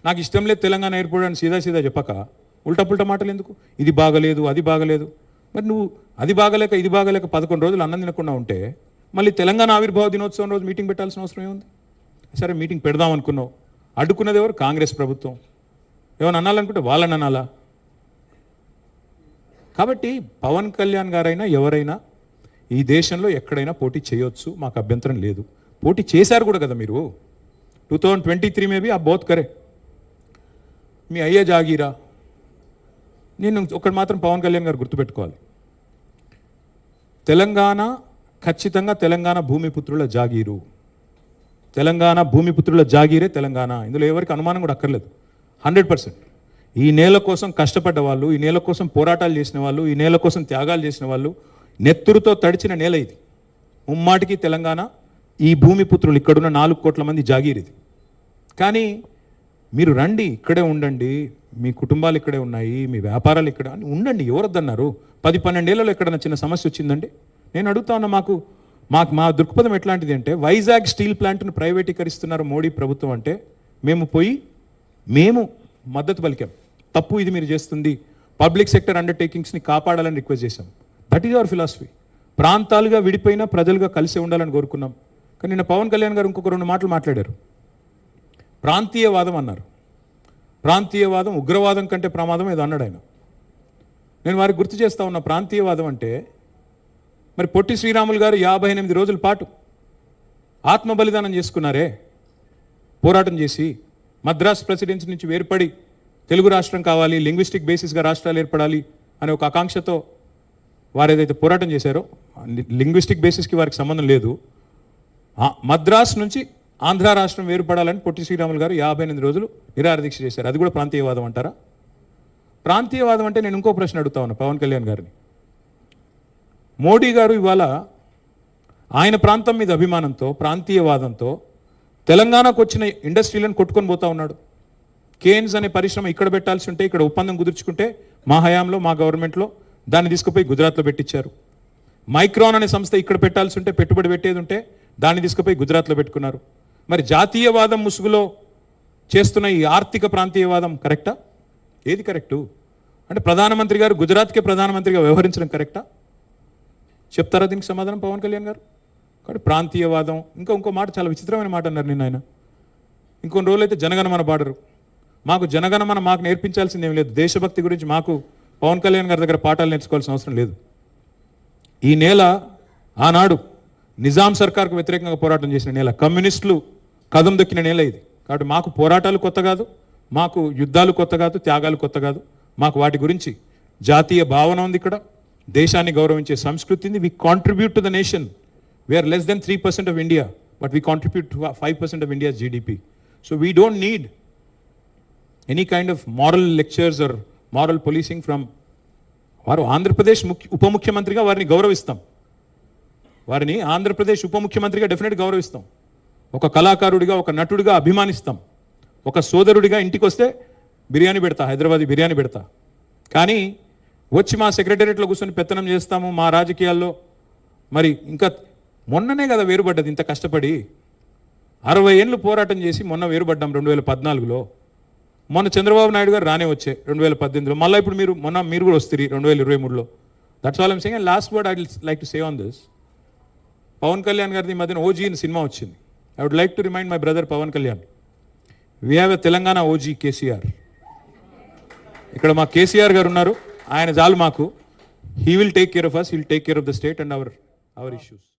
నాకు ఇష్టం లేదు తెలంగాణ ఎయిర్పోర్ట్ అని సీదా సీదా చెప్పక ఉల్టా పుల్టా మాటలు ఎందుకు? ఇది బాగలేదు, అది బాగలేదు. మరి నువ్వు అది బాగలేక ఇది బాగలేక 11 రోజులు అన్నం తినకుండా ఉంటే మళ్ళీ తెలంగాణ ఆవిర్భావ దినోత్సవం రోజు మీటింగ్ పెట్టాల్సిన అవసరం ఏముంది? సరే మీటింగ్ పెడదాం అనుకున్నావు, అడ్డుకున్నది ఎవరు? కాంగ్రెస్ ప్రభుత్వం. ఏమైనా అనాలనుకుంటే వాళ్ళని అనాలా? కాబట్టి పవన్ కళ్యాణ్ గారైనా ఎవరైనా ఈ దేశంలో ఎక్కడైనా పోటీ చేయొచ్చు, మాకు అభ్యంతరం లేదు. పోటీ చేశారు కూడా కదా మీరు. 2023 మేబీ ఆ బోత్ కరే. మీ అయ్యే జాగీరా. నేను ఒకటి మాత్రం పవన్ కళ్యాణ్ గారు గుర్తుపెట్టుకోవాలి, తెలంగాణ ఖచ్చితంగా తెలంగాణ భూమిపుత్రుల జాగీరు. తెలంగాణ భూమిపుత్రుల జాగీరే తెలంగాణ. ఇందులో ఎవరికి అనుమానం కూడా అక్కర్లేదు. 100%. ఈ నేల కోసం కష్టపడ్డ వాళ్ళు, ఈ నేల కోసం పోరాటాలు చేసిన వాళ్ళు, ఈ నేల కోసం త్యాగాలు చేసిన వాళ్ళు, నెత్తురుతో తడిచిన నేల ఇది. ముమ్మాటికి తెలంగాణ ఈ భూమిపుత్రులు ఇక్కడున్న 4 కోట్ల మంది జాగీర్ ఇది. కానీ మీరు రండి, ఇక్కడే ఉండండి, మీ కుటుంబాలు ఇక్కడే ఉన్నాయి, మీ వ్యాపారాలు ఇక్కడ ఉండండి, ఎవరొద్దన్నారు? 10-12 ఏళ్లలో ఎక్కడైనా చిన్న సమస్య వచ్చిందండి? నేను అడుగుతా ఉన్నా, మా దృక్పథం ఎట్లాంటిది అంటే, వైజాగ్ స్టీల్ ప్లాంట్ను ప్రైవేటీకరిస్తున్నారు మోడీ ప్రభుత్వం అంటే మేము మద్దతు పలికాం. తప్పు ఇది మీరు చేస్తుంది, పబ్లిక్ సెక్టర్ అండర్టేకింగ్స్ని కాపాడాలని రిక్వెస్ట్ చేశాం. That is our philosophy. ప్రాంతాలుగా విడిపోయినా ప్రజలుగా కలిసి ఉండాలని కోరుకున్నాం. కానీ నిన్న పవన్ కళ్యాణ్ గారు ఇంకొక 2 మాటలు మాట్లాడారు. ప్రాంతీయవాదం అన్నారు. ప్రాంతీయవాదం ఉగ్రవాదం కంటే ప్రమాదం ఏదో అన్నాడు ఆయన. నేను వారికి గుర్తు చేస్తా ఉన్నా, ప్రాంతీయవాదం అంటే మరి పొట్టి శ్రీరాములు గారు 58 రోజుల పాటు ఆత్మ బలిదానం చేసుకున్నారే, పోరాటం చేసి మద్రాస్ ప్రెసిడెన్సీ నుంచి వేర్పడి తెలుగు రాష్ట్రం కావాలి, లింగ్విస్టిక్ బేసిస్గా రాష్ట్రాలు ఏర్పడాలి అనే ఒక ఆకాంక్షతో వారు ఏదైతే పోరాటం చేశారో, లింగ్విస్టిక్ బేసిస్కి వారికి సంబంధం లేదు, మద్రాస్ నుంచి ఆంధ్ర రాష్ట్రం వేరుపడాలని పొట్టి శ్రీరాములు గారు 58 రోజులు నిరాహారదీక్ష చేశారు. అది కూడా ప్రాంతీయవాదం అంటారా? ప్రాంతీయవాదం అంటే నేను ఇంకో ప్రశ్న అడుగుతా ఉన్నా పవన్ కళ్యాణ్ గారిని. మోడీ గారు ఇవాళ ఆయన ప్రాంతం మీద అభిమానంతో, ప్రాంతీయవాదంతో తెలంగాణకు వచ్చిన ఇండస్ట్రీలను కొట్టుకొని పోతా ఉన్నాడు. కేన్స్ అనే పరిశ్రమ ఇక్కడ పెట్టాల్సి ఉంటే, ఇక్కడ ఒప్పందం కుదుర్చుకుంటే మా హయాంలో, మా గవర్నమెంట్లో దాన్ని తీసుకుపోయి గుజరాత్లో పెట్టించారు. మైక్రాన్ అనే సంస్థ ఇక్కడ పెట్టాల్సి ఉంటే, పెట్టుబడి పెట్టేది ఉంటే దాన్ని తీసుకుపోయి గుజరాత్లో పెట్టుకున్నారు. మరి జాతీయవాదం ముసుగులో చేస్తున్న ఈ ఆర్థిక ప్రాంతీయవాదం కరెక్టా? ఏది కరెక్టు? అంటే ప్రధానమంత్రి గారు గుజరాత్కే ప్రధానమంత్రిగా వ్యవహరించడం కరెక్టా? చెప్తారా దీనికి సమాధానం పవన్ కళ్యాణ్ గారు? కాబట్టి ప్రాంతీయవాదం, ఇంకో మాట, చాలా విచిత్రమైన మాట అన్నారు నిన్న ఆయన. ఇంకొన్ని రోజులైతే జనగణమన పాడరు. మాకు జనగణమన మాకు నేర్పించాల్సింది ఏం లేదు. దేశభక్తి గురించి మాకు పవన్ కళ్యాణ్ గారి దగ్గర పాఠాలు నేర్చుకోవాల్సిన అవసరం లేదు. ఈ నేల ఆనాడు నిజాం సర్కార్కు వ్యతిరేకంగా పోరాటం చేసిన నేల, కమ్యూనిస్టులు కదం దొక్కిన నేల ఇది. కాబట్టి మాకు పోరాటాలు కొత్త కాదు, మాకు యుద్ధాలు కొత్త కాదు, త్యాగాలు కొత్త కాదు. మాకు వాటి గురించి జాతీయ భావన ఉంది. ఇక్కడ దేశాన్ని గౌరవించే సంస్కృతి ఉంది. We contribute to the nation. We are less than 3% of India, but we contribute to 5% of India's GDP. So we don't need any kind of moral lectures or moral policing from వారు. ఆంధ్రప్రదేశ్ ఉప ముఖ్యమంత్రిగా వారిని గౌరవిస్తాం. వారిని ఆంధ్రప్రదేశ్ ఉప ముఖ్యమంత్రిగా డెఫినెట్గా గౌరవిస్తాం. ఒక కళాకారుడిగా, ఒక నటుడిగా అభిమానిస్తాం. ఒక సోదరుడిగా ఇంటికి వస్తే బిర్యానీ పెడతా, హైదరాబాదీ బిర్యానీ పెడతా. కానీ వచ్చి మా సెక్రటేరియట్లో కూర్చొని పెత్తనం చేస్తాము మా రాజకీయాల్లో. మరి ఇంకా మొన్ననే కదా వేరుపడ్డది, ఇంత కష్టపడి 60 ఏళ్ళు పోరాటం చేసి మొన్న వేరుపడ్డాం 2014లో. మొన్న చంద్రబాబు నాయుడు గారు రానే వచ్చే 2018లో, మళ్ళీ ఇప్పుడు మీరు కూడా వస్తారు 2023లో. That's all I'm saying. And last word I would like to say on this. Pawan Kalyan గారిది ఈ మధ్యన ఓజీ అని సినిమా వచ్చింది. I would like to remind my brother Pawan Kalyan, we have a Telangana OG KCR. ఇక్కడ మా కేసీఆర్ గారు ఉన్నారు, ఆయన చాలు మాకు. He will take care of us, he will take care of the state and our issues.